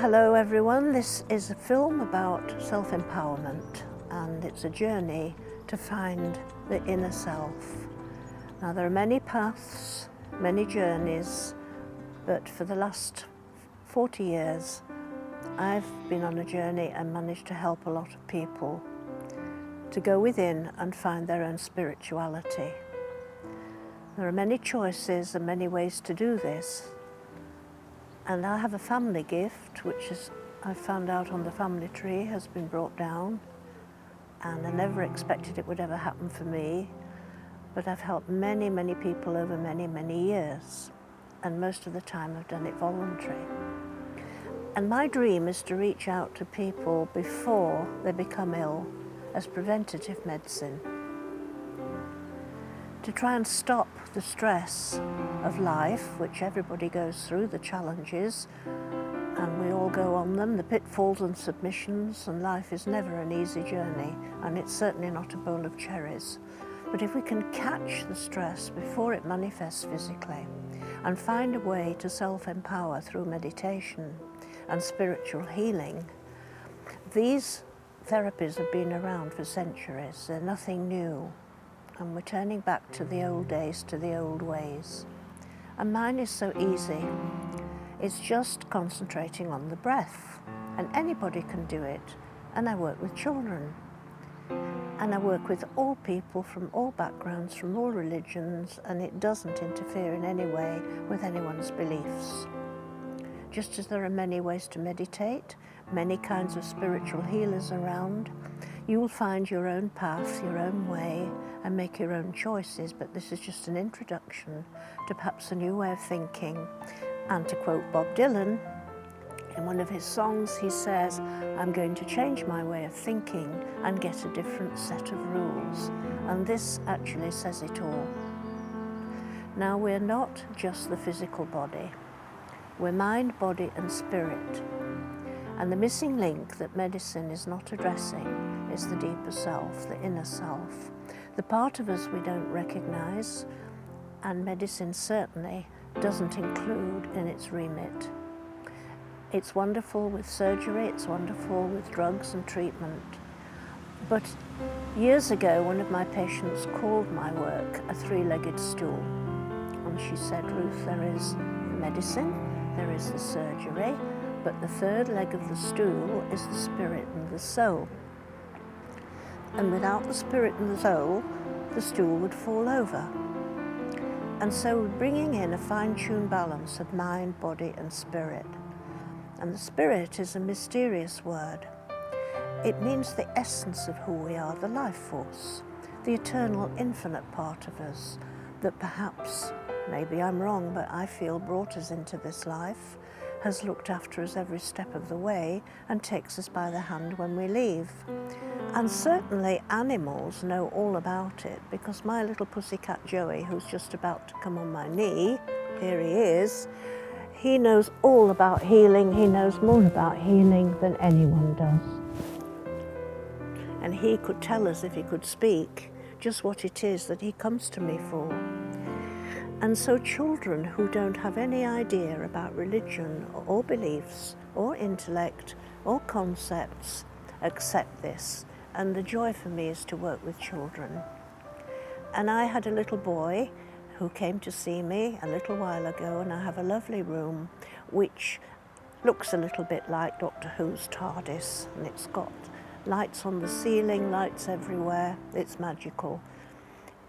Hello everyone, this is a film about self-empowerment, and it's a journey to find the inner self. Now there are many paths, many journeys, but for the last 40 years I've been on a journey and managed to help a lot of people to go within and find their own spirituality. There are many choices and many ways to do this. And I have a family gift, which is, I found out on the family tree, has been brought down. And I never expected it would ever happen for me. But I've helped many, many people over many, many years. And most of the time I've done it voluntary. And my dream is to reach out to people before they become ill as preventative medicine. To try and stop the stress of life, which everybody goes through, the challenges, and we all go on them, the pitfalls and submissions, and life is never an easy journey, and it's certainly not a bowl of cherries. But if we can catch the stress before it manifests physically, and find a way to self-empower through meditation and spiritual healing, these therapies have been around for centuries, they're nothing new. And we're turning back to the old days, to the old ways. And mine is so easy. It's just concentrating on the breath. And anybody can do it. And I work with children. And I work with all people from all backgrounds, from all religions, and it doesn't interfere in any way with anyone's beliefs. Just as there are many ways to meditate, many kinds of spiritual healers around, you will find your own path, your own way, and make your own choices, but this is just an introduction to perhaps a new way of thinking. And to quote Bob Dylan, in one of his songs he says, "I'm going to change my way of thinking and get a different set of rules." And this actually says it all. Now we're not just the physical body, we're mind, body and spirit. And the missing link that medicine is not addressing is the deeper self, the inner self. The part of us we don't recognize, and medicine certainly doesn't include in its remit. It's wonderful with surgery, it's wonderful with drugs and treatment. But years ago, one of my patients called my work a three-legged stool. And she said, "Ruth, there is the medicine, there is the surgery, but the third leg of the stool is the spirit and the soul. And without the spirit and the soul, the stool would fall over." And so we're bringing in a fine-tuned balance of mind, body and spirit. And the spirit is a mysterious word. It means the essence of who we are, the life force, the eternal, infinite part of us that perhaps, maybe I'm wrong, but I feel brought us into this life, has looked after us every step of the way and takes us by the hand when we leave. And certainly animals know all about it, because my little pussycat Joey, who's just about to come on my knee, here he is, he knows all about healing. He knows more about healing than anyone does. And he could tell us, if he could speak, just what it is that he comes to me for. And so children who don't have any idea about religion or beliefs or intellect or concepts accept this. And the joy for me is to work with children. And I had a little boy who came to see me a little while ago, and I have a lovely room which looks a little bit like Doctor Who's TARDIS, and it's got lights on the ceiling, lights everywhere, it's magical.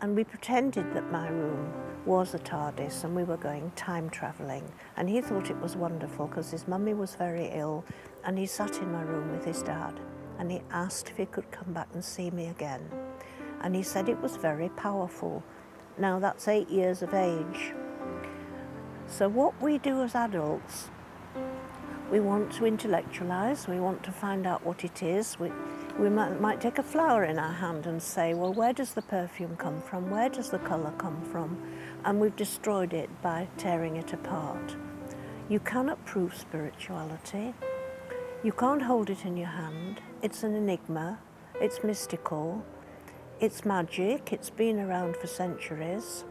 And we pretended that my room was a TARDIS and we were going time travelling. And he thought it was wonderful because his mummy was very ill, and he sat in my room with his dad and he asked if he could come back and see me again. And he said it was very powerful. Now that's 8 years of age. So what we do as adults, we want to intellectualise, we want to find out what it is. We might take a flower in our hand and say, well, where does the perfume come from? Where does the colour come from? And we've destroyed it by tearing it apart. You cannot prove spirituality. You can't hold it in your hand. It's an enigma. It's mystical. It's magic. It's been around for centuries.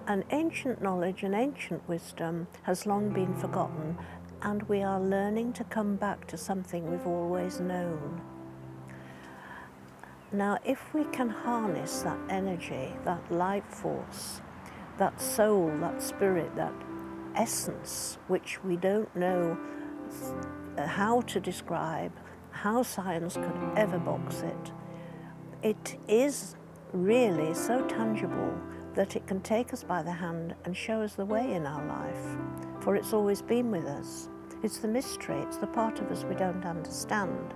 And ancient knowledge and ancient wisdom has long been forgotten. and we are learning to come back to something we've always known. Now, if we can harness that energy, that life force, that soul, that spirit, that essence, which we don't know how to describe, how science could ever box it, it is really so tangible that it can take us by the hand and show us the way in our life, for it's always been with us. It's the mystery, it's the part of us we don't understand.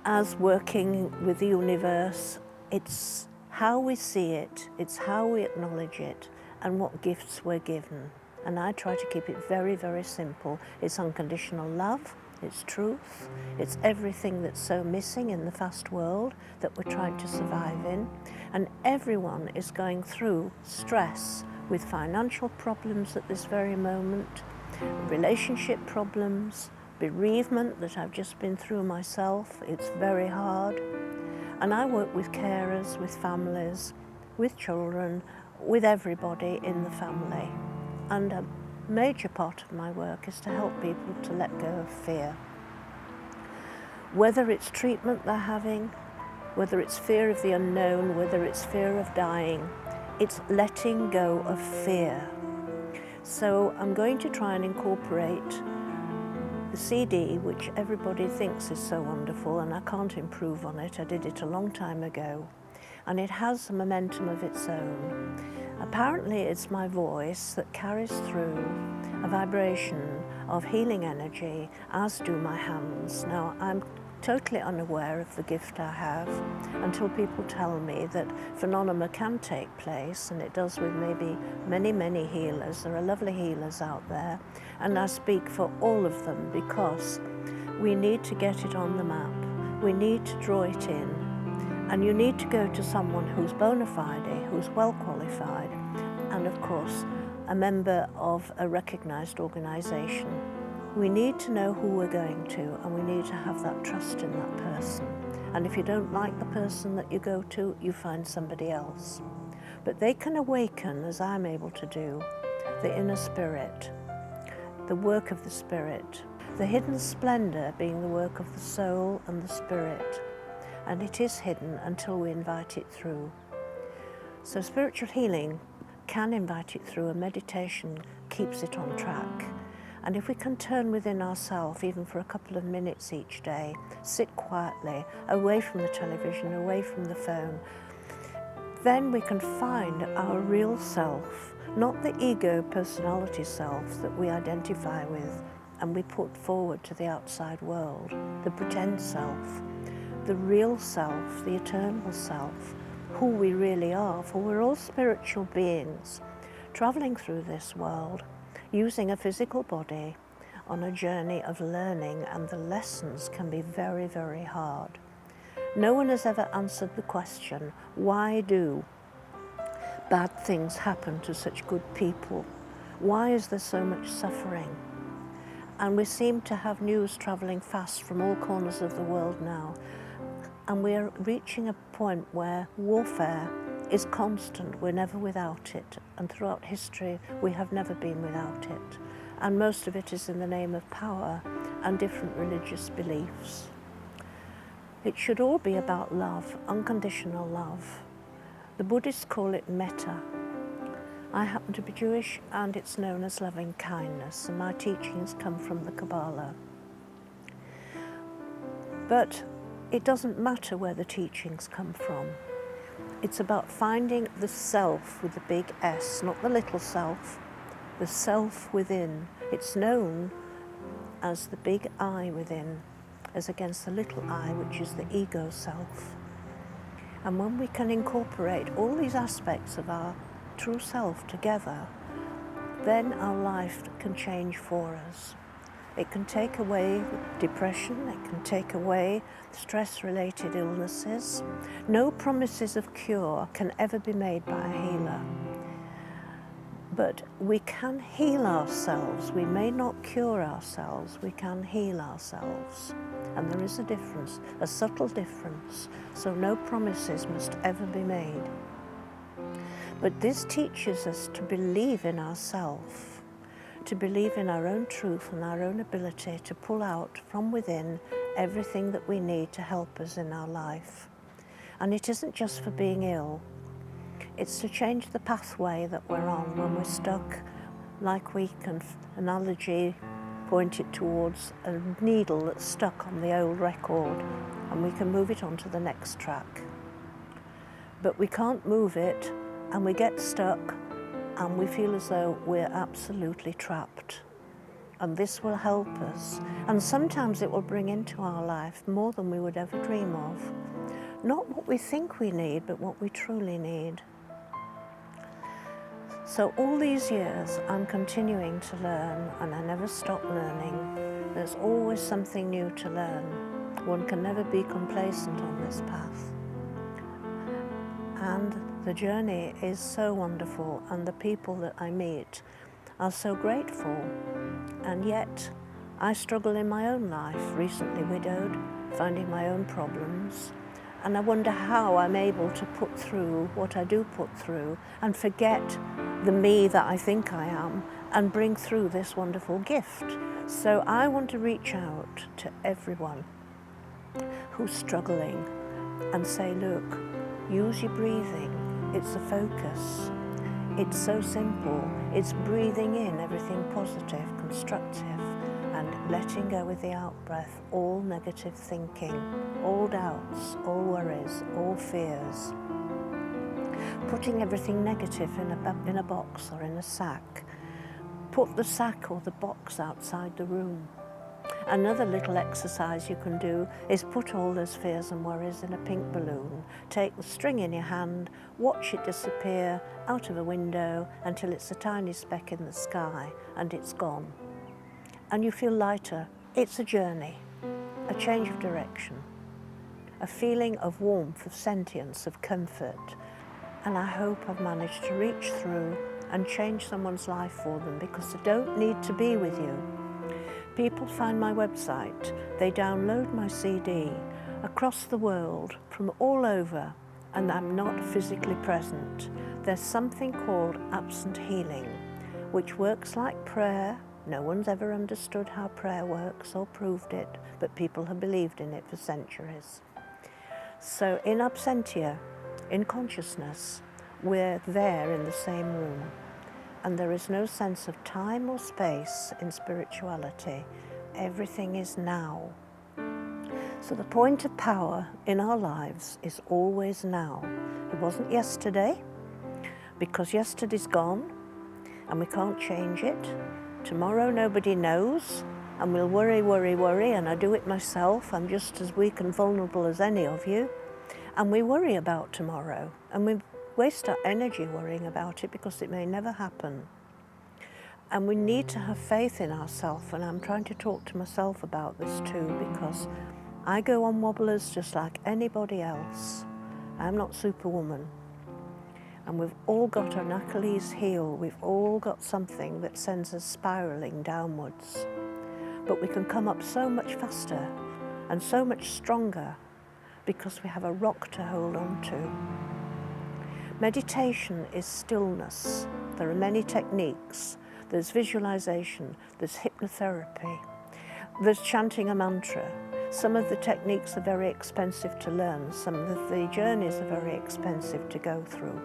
As working with the universe, it's how we see it, it's how we acknowledge it, and what gifts we're given. And I try to keep it very, very simple. It's unconditional love, it's truth, it's everything that's so missing in the fast world that we're trying to survive in. And everyone is going through stress with financial problems at this very moment, relationship problems, bereavement that I've just been through myself. It's very hard. And I work with carers, with families, with children, with everybody in the family. And a major part of my work is to help people to let go of fear. Whether it's treatment they're having, whether it's fear of the unknown, whether it's fear of dying, it's letting go of fear. So I'm going to try and incorporate the CD, which everybody thinks is so wonderful, and I can't improve on it. I did it a long time ago, and it has a momentum of its own. Apparently it's my voice that carries through a vibration of healing energy, as do my hands. Now, I'm totally unaware of the gift I have until people tell me that phenomena can take place, and it does with maybe many, many healers. There are lovely healers out there, and I speak for all of them because we need to get it on the map. We need to draw it in, and you need to go to someone who's bona fide, who's well qualified, and of course a member of a recognised organisation. We need to know who we're going to, and we need to have that trust in that person. And if you don't like the person that you go to, you find somebody else. But they can awaken, as I'm able to do, the inner spirit, the work of the spirit, the hidden splendour being the work of the soul and the spirit. And it is hidden until we invite it through. So spiritual healing can invite it through, and meditation keeps it on track. And if we can turn within ourselves, even for a couple of minutes each day, sit quietly, away from the television, away from the phone, then we can find our real self, not the ego personality self that we identify with and we put forward to the outside world, the pretend self, the real self, the eternal self, who we really are. For we're all spiritual beings traveling through this world, using a physical body on a journey of learning, and the lessons can be very, very hard. No one has ever answered the question, why do bad things happen to such good people? Why is there so much suffering? And we seem to have news travelling fast from all corners of the world now, and we're reaching a point where warfare is constant. We're never without it, and throughout history we have never been without it, and most of it is in the name of power and different religious beliefs. It should all be about love, unconditional love. The Buddhists call it metta. I happen to be Jewish, and it's known as loving kindness, and my teachings come from the Kabbalah. But it doesn't matter where the teachings come from. It's about finding the self with the big S, not the little self, the self within. It's known as the big I within, as against the little I, which is the ego self. And when we can incorporate all these aspects of our true self together, then our life can change for us. It can take away depression, it can take away stress-related illnesses. No promises of cure can ever be made by a healer. But we can heal ourselves. We may not cure ourselves, we can heal ourselves. And there is a difference, a subtle difference, so no promises must ever be made. But this teaches us to believe in ourselves, to believe in our own truth and our own ability to pull out from within everything that we need to help us in our life. And it isn't just for being ill. It's to change the pathway that we're on when we're stuck, like we can, analogy, point it towards a needle that's stuck on the old record, and we can move it onto the next track. But we can't move it, and we get stuck, and we feel as though we're absolutely trapped. And this will help us. And sometimes it will bring into our life more than we would ever dream of. Not what we think we need, but what we truly need. So all these years, I'm continuing to learn, and I never stop learning. There's always something new to learn. One can never be complacent on this path. And the journey is so wonderful, and the people that I meet are so grateful. And yet, I struggle in my own life, recently widowed, finding my own problems. And I wonder how I'm able to put through what I do put through and forget the me that I think I am and bring through this wonderful gift. So I want to reach out to everyone who's struggling and say, look, use your breathing. It's a focus. It's so simple. It's breathing in everything positive, constructive, and letting go with the out-breath all negative thinking, all doubts, all worries, all fears. Putting everything negative in a box or in a sack. Put the sack or the box outside the room. Another little exercise you can do is put all those fears and worries in a pink balloon. Take the string in your hand, watch it disappear out of a window until it's a tiny speck in the sky and it's gone. And you feel lighter. It's a journey, a change of direction, a feeling of warmth, of sentience, of comfort. And I hope I've managed to reach through and change someone's life for them, because they don't need to be with you. People find my website, they download my CD across the world from all over, and I'm not physically present. There's something called absent healing, which works like prayer. No one's ever understood how prayer works or proved it, but people have believed in it for centuries. So in absentia, in consciousness, we're there in the same room. And there is no sense of time or space in spirituality. Everything is now. So the point of power in our lives is always now. It wasn't yesterday, because yesterday's gone and we can't change it. Tomorrow nobody knows, and we'll worry, and I do it myself. I'm just as weak and vulnerable as any of you. And we worry about tomorrow, and we waste our energy worrying about it because it may never happen. And we need to have faith in ourselves, and I'm trying to talk to myself about this too, because I go on wobblers just like anybody else. I'm not Superwoman. And we've all got an Achilles heel, we've all got something that sends us spiralling downwards. But we can come up so much faster and so much stronger because we have a rock to hold on to. Meditation is stillness. There are many techniques. There's visualization, there's hypnotherapy, there's chanting a mantra. Some of the techniques are very expensive to learn. Some of the journeys are very expensive to go through.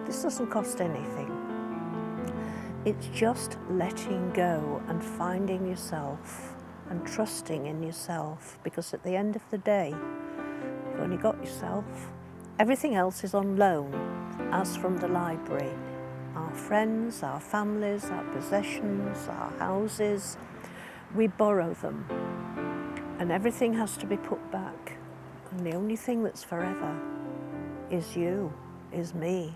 This doesn't cost anything. It's just letting go and finding yourself and trusting in yourself, because at the end of the day, you've only got yourself. Everything else is on loan, as from the library. Our friends, our families, our possessions, our houses, we borrow them. And everything has to be put back. And the only thing that's forever is you, is me.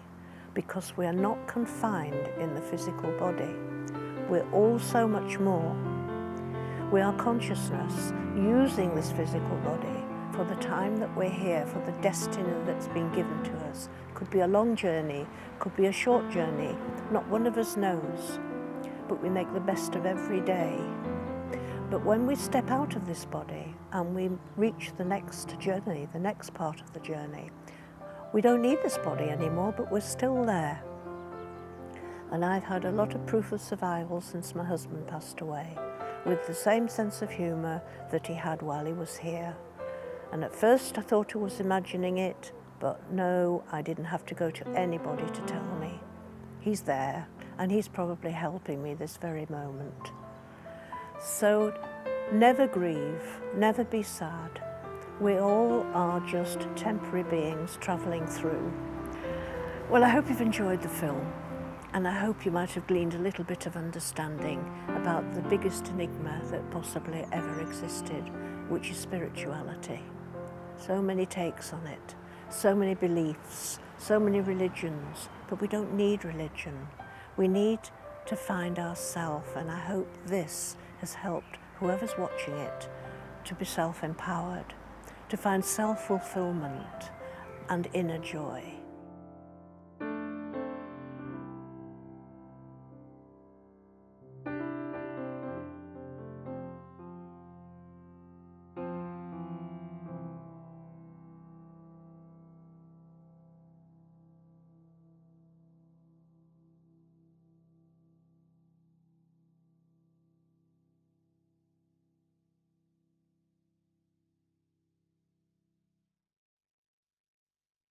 Because we are not confined in the physical body. We're all so much more. We are consciousness using this physical body for the time that we're here, for the destiny that's been given to us. Could be a long journey, could be a short journey. Not one of us knows, but we make the best of every day. But when we step out of this body and we reach the next journey, the next part of the journey, we don't need this body anymore, but we're still there. And I've had a lot of proof of survival since my husband passed away, with the same sense of humour that he had while he was here. And at first I thought I was imagining it, but no, I didn't have to go to anybody to tell me. He's there, and he's probably helping me this very moment. So never grieve, never be sad. We all are just temporary beings travelling through. Well, I hope you've enjoyed the film, and I hope you might have gleaned a little bit of understanding about the biggest enigma that possibly ever existed, which is spirituality. So many takes on it, so many beliefs, so many religions, but we don't need religion. We need to find ourselves, and I hope this has helped whoever's watching it to be self-empowered, to find self-fulfillment and inner joy.